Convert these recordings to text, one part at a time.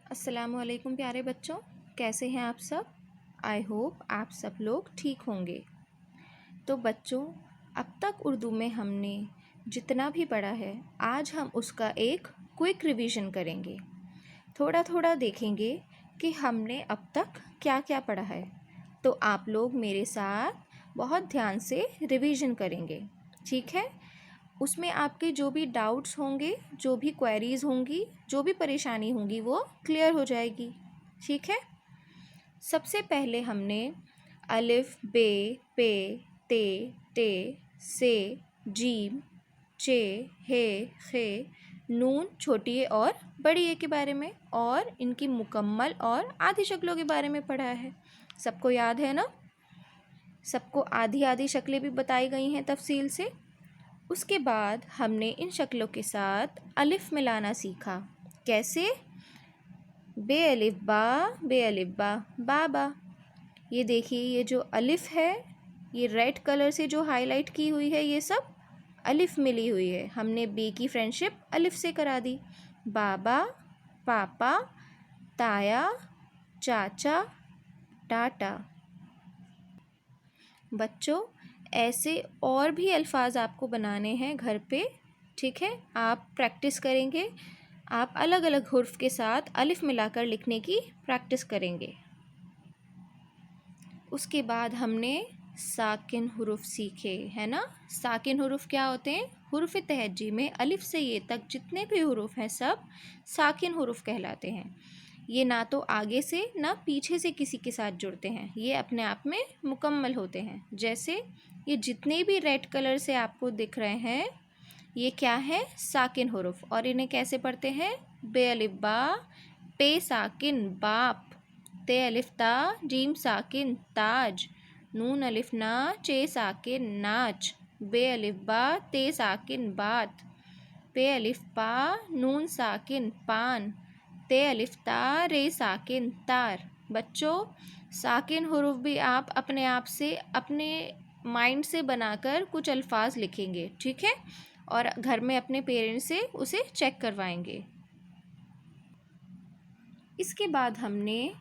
अस्सलामुअलैकुम प्यारे बच्चों, कैसे हैं आप सब। आई होप आप सब लोग ठीक होंगे। तो बच्चों, अब तक उर्दू में हमने जितना भी पढ़ा है, आज हम उसका एक क्विक रिवीजन करेंगे। थोड़ा थोड़ा देखेंगे कि हमने अब तक क्या क्या पढ़ा है। तो आप लोग मेरे साथ बहुत ध्यान से रिवीजन करेंगे, ठीक है। उसमें आपके जो भी डाउट्स होंगे, जो भी क्वेरीज होंगी, जो भी परेशानी होंगी, वो क्लियर हो जाएगी, ठीक है। सबसे पहले हमने अलिफ, बे, पे, ते, टे, से, जीम, चे, हे, खे, नून, छोटी ए और बड़ी ए के बारे में और इनकी मुकम्मल और आधी शक्लों के बारे में पढ़ा है। सबको याद है ना। सबको आधी आधी शक्लें भी बताई गई हैं तफसील से। उसके बाद हमने इन शक्लों के साथ अलिफ मिलाना सीखा। कैसे? बे अलिफ बा, बा। ये देखिए, ये जो अलिफ है, ये रेड कलर से जो हाईलाइट की हुई है, ये सब अलिफ मिली हुई है। हमने बे की फ्रेंडशिप अलिफ से करा दी। बाबा, पापा, ताया, चाचा, टाटा। बच्चों, ऐसे और भी अल्फाज आपको बनाने हैं घर पे, ठीक है। आप प्रैक्टिस करेंगे। आप अलग अलग हुर्फ के साथ अलिफ मिलाकर लिखने की प्रैक्टिस करेंगे। उसके बाद हमने साकिन हुरूफ सीखे, है ना। साकिन हुरूफ क्या होते हैं? हुरूफ तहज्जी में अलिफ से ये तक जितने भी हुरूफ हैं, सब साकिन हुरूफ कहलाते हैं। ये ना तो आगे से ना पीछे से किसी के साथ जुड़ते हैं, ये अपने आप में मुकम्मल होते हैं। जैसे ये जितने भी रेड कलर से आपको दिख रहे हैं, ये क्या है? साकिन हुरूफ। और इन्हें कैसे पढ़ते हैं? बे अलिफ बा, पे साकिन बाप, ते अलिफ ता, जीम साकिन ताज, नून अलिफ ना, चे साकिन नाच, बे अलिफ बा, ते साकिन बात, पे अलिफ पा, नून साकिन पान, ते अलिफ ता, रे साकिन तार। बच्चों, साकिन हुरूफ भी आप अपने आप से, अपने माइंड से बनाकर कुछ अल्फाज लिखेंगे, ठीक है। और घर में अपने पेरेंट्स से उसे चेक करवाएंगे। इसके बाद हमने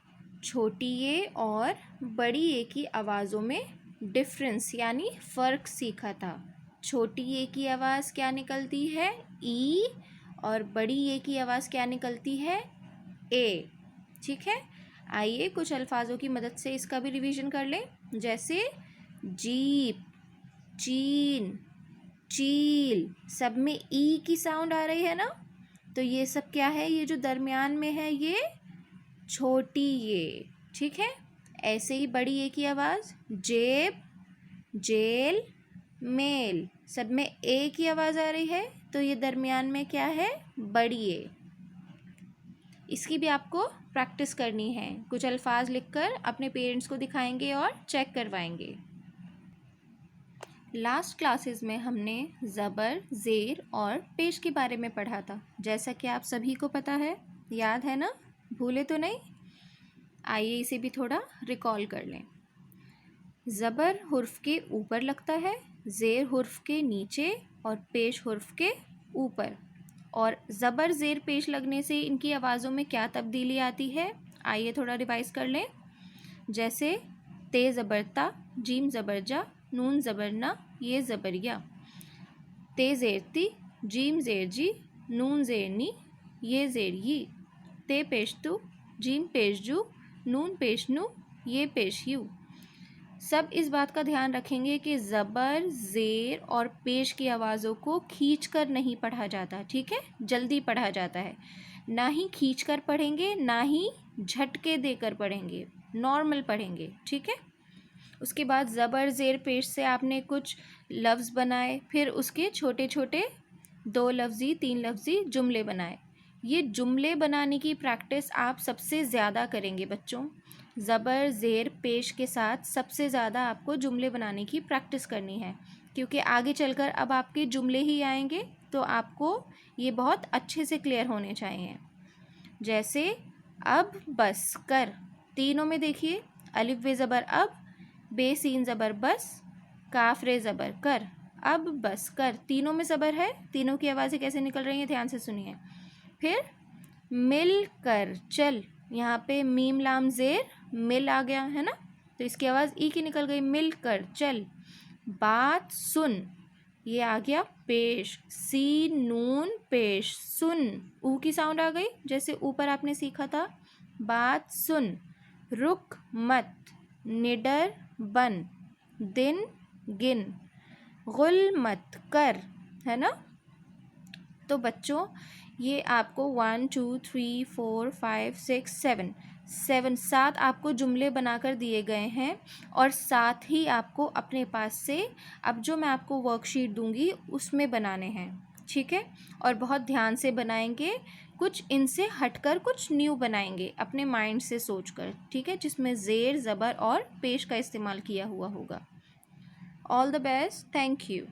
छोटी ए और बड़ी ए की आवाज़ों में डिफरेंस यानी फ़र्क सीखा था। छोटी ए की आवाज़ क्या निकलती है? ई। और बड़ी ए की आवाज़ क्या निकलती है? ए, ठीक है। आइए कुछ अल्फाजों की मदद से इसका भी रिवीजन कर लें। जैसे जीप, चीन, चील, सब में ई की साउंड आ रही है ना। तो ये सब क्या है? ये जो दरमियान में है, ये छोटी ये, ठीक है। ऐसे ही बड़ी ए की आवाज़ जेब, जेल, मेल, सब में ए की आवाज़ आ रही है, तो ये दरमियान में क्या है? बड़ी ए। इसकी भी आपको प्रैक्टिस करनी है। कुछ अल्फाज लिखकर अपने पेरेंट्स को दिखाएंगे और चेक करवाएंगे। लास्ट क्लासेस में हमने ज़बर, ज़ेर और पेश के बारे में पढ़ा था, जैसा कि आप सभी को पता है। याद है ना? भूले तो नहीं? आइए इसे भी थोड़ा रिकॉल कर लें। ज़बर हुर्फ के ऊपर लगता है, ज़ेर हुर्फ के नीचे और पेश हुर्फ के ऊपर। और ज़बर ज़ेर पेश लगने से इनकी आवाज़ों में क्या तब्दीली आती है? आइए थोड़ा रिवाइज़ कर लें। जैसे ते ज़बरता, जीम ज़बरजा, नून ज़बरना, ये ज़बरिया। ते ज़ेरती, जीम ज़ेरजी, नून ज़ेरनी, ये ज़ेरयी। ते पेशतु, जीम पेशजू, नून पेशनू, ये पेशयू। सब इस बात का ध्यान रखेंगे कि ज़बर, ज़ेर और पेश की आवाज़ों को खींचकर नहीं पढ़ा जाता, ठीक है। जल्दी पढ़ा जाता है। ना ही खींचकर पढ़ेंगे, ना ही झटके देकर पढ़ेंगे, नॉर्मल पढ़ेंगे, ठीक है। उसके बाद ज़बर, ज़ेर, पेश से आपने कुछ लफ्ज़ बनाए, फिर उसके छोटे छोटे 2 लफ्ज़ी 3 लफ्ज़ी जुमले बनाए। ये जुमले बनाने की प्रैक्टिस आप सबसे ज़्यादा करेंगे बच्चों। ज़बर, ज़ेर, पेश के साथ सबसे ज़्यादा आपको जुमले बनाने की प्रैक्टिस करनी है, क्योंकि आगे चलकर अब आपके जुमले ही आएंगे, तो आपको ये बहुत अच्छे से क्लियर होने चाहिए। जैसे अब, बस, कर, तीनों में देखिए अलिफ वे ज़बर अब, बे सीन ज़बर बस, काफ रे ज़बर कर, अब, बस, कर, तीनों में ज़बर है। तीनों की आवाज़ें कैसे निकल रही हैं, ध्यान से सुनिए। फिर मिल कर चल, यहाँ पे मीम लाम ज़ेर मिल आ गया है ना, तो इसकी आवाज़ ई की निकल गई, मिल कर चल। बात सुन, ये आ गया पेश, सी नून पेश, सुन, ऊ की साउंड आ गई जैसे ऊपर आपने सीखा था। बात सुन। रुक मत, निडर बन, दिन गिन, गुल मत कर, है ना। तो बच्चों ये आपको 1 2 3 4 5 6 7 7 आपको जुमले बनाकर दिए गए हैं, और साथ ही आपको अपने पास से अब जो मैं आपको वर्कशीट दूंगी उसमें बनाने हैं, ठीक है। और बहुत ध्यान से बनाएंगे, कुछ इनसे हटकर कुछ न्यू बनाएंगे अपने माइंड से सोचकर, ठीक है, जिसमें ज़ेर ज़बर और पेश का इस्तेमाल किया हुआ होगा। All the best, thank you.